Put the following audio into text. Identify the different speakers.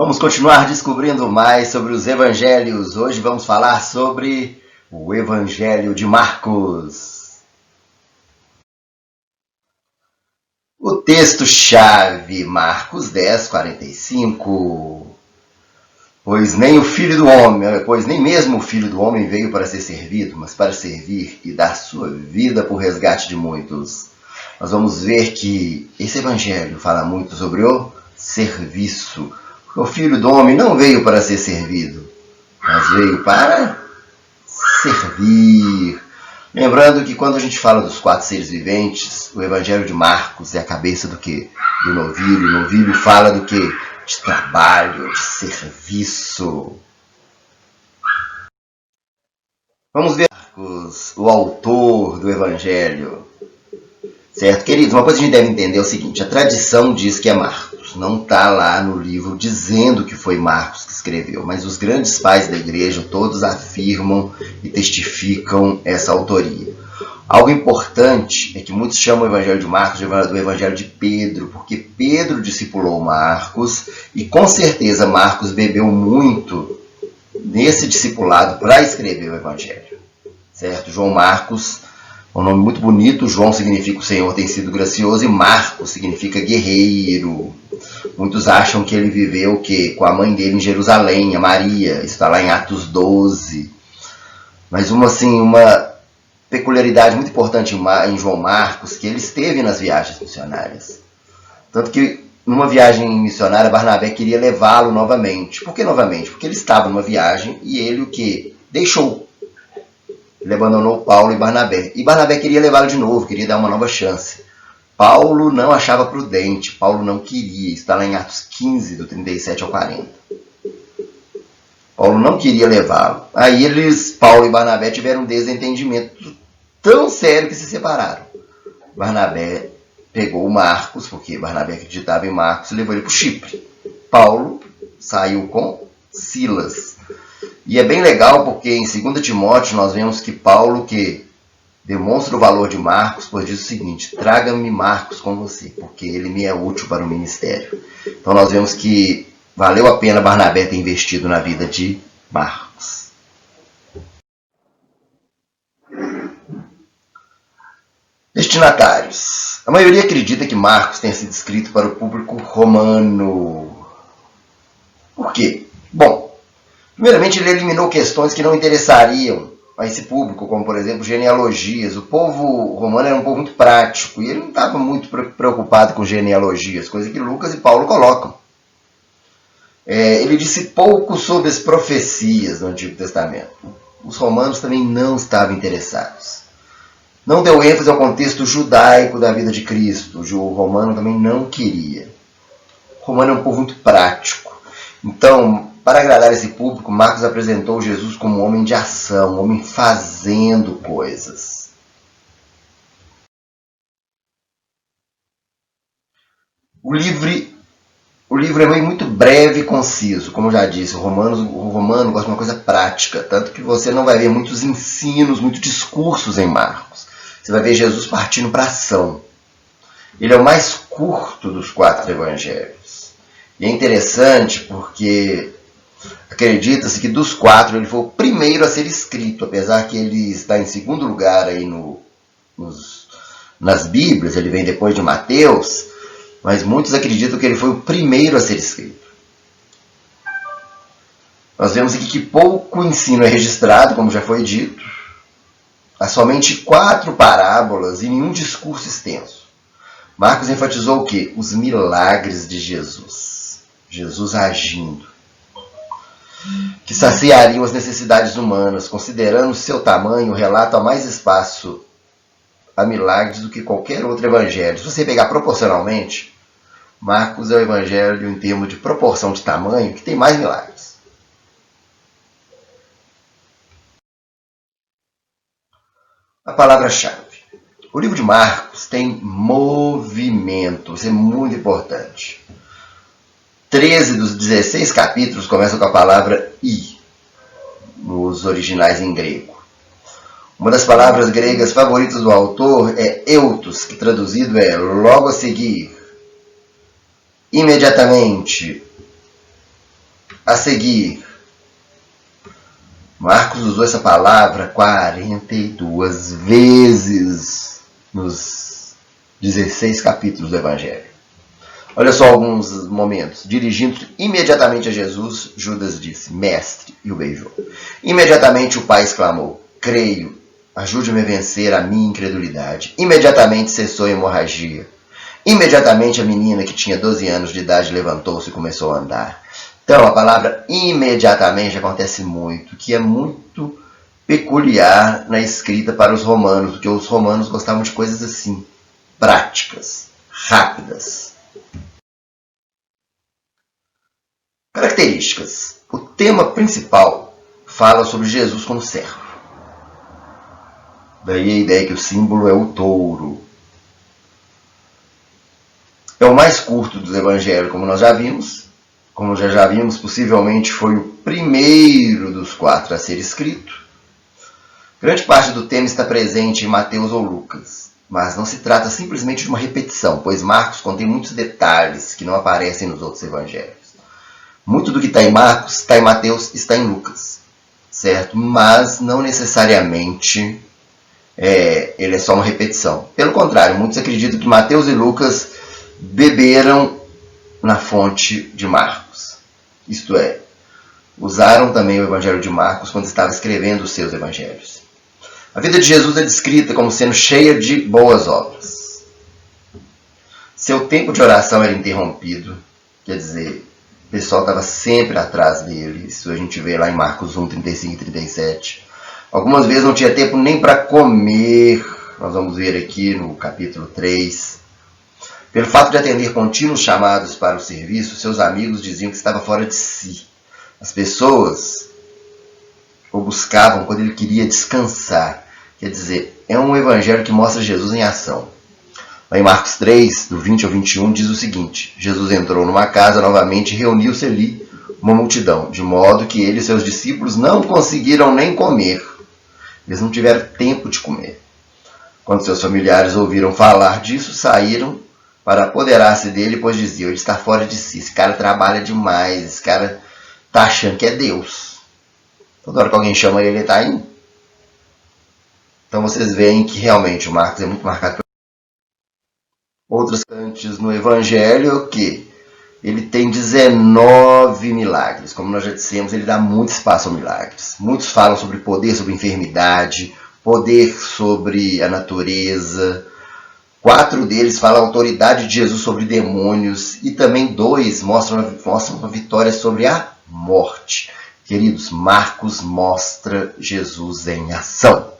Speaker 1: Vamos continuar descobrindo mais sobre os evangelhos. Hoje vamos falar sobre o Evangelho de Marcos. O texto-chave, Marcos 10, 45. Pois nem mesmo o Filho do Homem veio para ser servido, mas para servir e dar sua vida por resgate de muitos. Nós vamos ver que esse evangelho fala muito sobre o serviço. O Filho do Homem não veio para ser servido, mas veio para servir. Lembrando que quando a gente fala dos 4 seres viventes, o Evangelho de Marcos é a cabeça do quê? Do novilho. O novilho fala do quê? De trabalho, de serviço. Vamos ver Marcos, o autor do Evangelho. Certo, queridos? Uma coisa que a gente deve entender é o seguinte: a tradição diz que é Marcos. Não está lá no livro dizendo que foi Marcos que escreveu, mas os grandes pais da igreja todos afirmam e testificam essa autoria. Algo importante é que muitos chamam o Evangelho de Marcos do Evangelho de Pedro, porque Pedro discipulou Marcos e com certeza Marcos bebeu muito nesse discipulado para escrever o Evangelho. Certo? João Marcos é um nome muito bonito. João significa o Senhor tem sido gracioso e Marcos significa guerreiro. Muitos acham que ele viveu com a mãe dele em Jerusalém, a Maria. Isso está lá em Atos 12. Mas uma peculiaridade muito importante em João Marcos, que ele esteve nas viagens missionárias. Tanto que numa viagem missionária, Barnabé queria levá-lo novamente. Por que novamente? Porque ele estava numa viagem e ele o que? Deixou. Ele abandonou Paulo e Barnabé. E Barnabé queria levá-lo de novo, queria dar uma nova chance. Paulo não achava prudente, Paulo não queria. Isso está lá em Atos 15, do 37 ao 40. Paulo não queria levá-lo. Aí Paulo e Barnabé tiveram um desentendimento tão sério que se separaram. Barnabé pegou Marcos, porque Barnabé acreditava em Marcos, e levou ele para o Chipre. Paulo saiu com Silas. E é bem legal porque em 2 Timóteo nós vemos que Paulo demonstra o valor de Marcos, pois diz o seguinte: traga-me Marcos com você, porque ele me é útil para o ministério. Então nós vemos que valeu a pena Barnabé ter investido na vida de Marcos. Destinatários. A maioria acredita que Marcos tenha sido escrito para o público romano. Por quê? Bom, primeiramente ele eliminou questões que não interessariam a esse público, como por exemplo genealogias. O povo romano era um povo muito prático e ele não estava muito preocupado com genealogias, coisa que Lucas e Paulo colocam. Ele disse pouco sobre as profecias do Antigo Testamento. Os romanos também não estavam interessados. Não deu ênfase ao contexto judaico da vida de Cristo. O romano também não queria. O romano é um povo muito prático. Então, para agradar esse público, Marcos apresentou Jesus como um homem de ação, um homem fazendo coisas. O livro é muito breve e conciso. Como eu já disse, o romano gosta de uma coisa prática, tanto que você não vai ver muitos ensinos, muitos discursos em Marcos. Você vai ver Jesus partindo para a ação. Ele é o mais curto dos 4 evangelhos. E é interessante porque acredita-se que dos 4 ele foi o primeiro a ser escrito, apesar que ele está em segundo lugar aí nas Bíblias, ele vem depois de Mateus, mas muitos acreditam que ele foi o primeiro a ser escrito. Nós vemos aqui que pouco ensino é registrado, como já foi dito. Há somente 4 parábolas e nenhum discurso extenso. Marcos enfatizou o quê? Os milagres de Jesus. Jesus agindo. Que saciariam as necessidades humanas, considerando seu tamanho, relata mais espaço a milagres do que qualquer outro evangelho. Se você pegar proporcionalmente, Marcos é o evangelho em termos de proporção de tamanho que tem mais milagres. A palavra-chave. O livro de Marcos tem movimento, isso é muito importante. 13 dos 16 capítulos começam com a palavra "e", nos originais em grego. Uma das palavras gregas favoritas do autor é eutos, que traduzido é logo a seguir, imediatamente, a seguir. Marcos usou essa palavra 42 vezes nos 16 capítulos do Evangelho. Olha só alguns momentos. Dirigindo-se imediatamente a Jesus, Judas disse, mestre, e o beijou. Imediatamente o pai exclamou, creio, ajude-me a vencer a minha incredulidade. Imediatamente cessou a hemorragia. Imediatamente a menina, que tinha 12 anos de idade, levantou-se e começou a andar. Então, a palavra imediatamente acontece muito, que é muito peculiar na escrita para os romanos, porque os romanos gostavam de coisas assim, práticas, rápidas. Características. O tema principal fala sobre Jesus como servo. Daí a ideia que o símbolo é o touro. É o mais curto dos evangelhos, como nós já vimos. Como já vimos, possivelmente foi o primeiro dos 4 a ser escrito. Grande parte do tema está presente em Mateus ou Lucas, mas não se trata simplesmente de uma repetição, pois Marcos contém muitos detalhes que não aparecem nos outros evangelhos. Muito do que está em Marcos, está em Mateus, está em Lucas, certo? Mas não necessariamente ele é só uma repetição. Pelo contrário, muitos acreditam que Mateus e Lucas beberam na fonte de Marcos. Isto é, usaram também o Evangelho de Marcos quando estava escrevendo os seus evangelhos. A vida de Jesus é descrita como sendo cheia de boas obras. Seu tempo de oração era interrompido, quer dizer, o pessoal estava sempre atrás dele. Isso a gente vê lá em Marcos 1, 35 e 37. Algumas vezes não tinha tempo nem para comer. Nós vamos ver aqui no capítulo 3. Pelo fato de atender contínuos chamados para o serviço, seus amigos diziam que estava fora de si. As pessoas o buscavam quando ele queria descansar. Quer dizer, é um evangelho que mostra Jesus em ação. Lá em Marcos 3, do 20 ao 21, diz o seguinte: Jesus entrou numa casa novamente e reuniu-se ali uma multidão, de modo que ele e seus discípulos não conseguiram nem comer. Eles não tiveram tempo de comer. Quando seus familiares ouviram falar disso, saíram para apoderar-se dele, pois diziam, ele está fora de si, esse cara trabalha demais, esse cara está achando que é Deus. Toda hora que alguém chama ele, ele está indo. Então vocês veem que realmente o Marcos é muito marcado por outras cantes no Evangelho, que ele tem 19 milagres. Como nós já dissemos, ele dá muito espaço a milagres. Muitos falam sobre poder, sobre enfermidade, poder sobre a natureza. 4 deles falam a autoridade de Jesus sobre demônios e também 2 mostram uma vitória sobre a morte. Queridos, Marcos mostra Jesus em ação.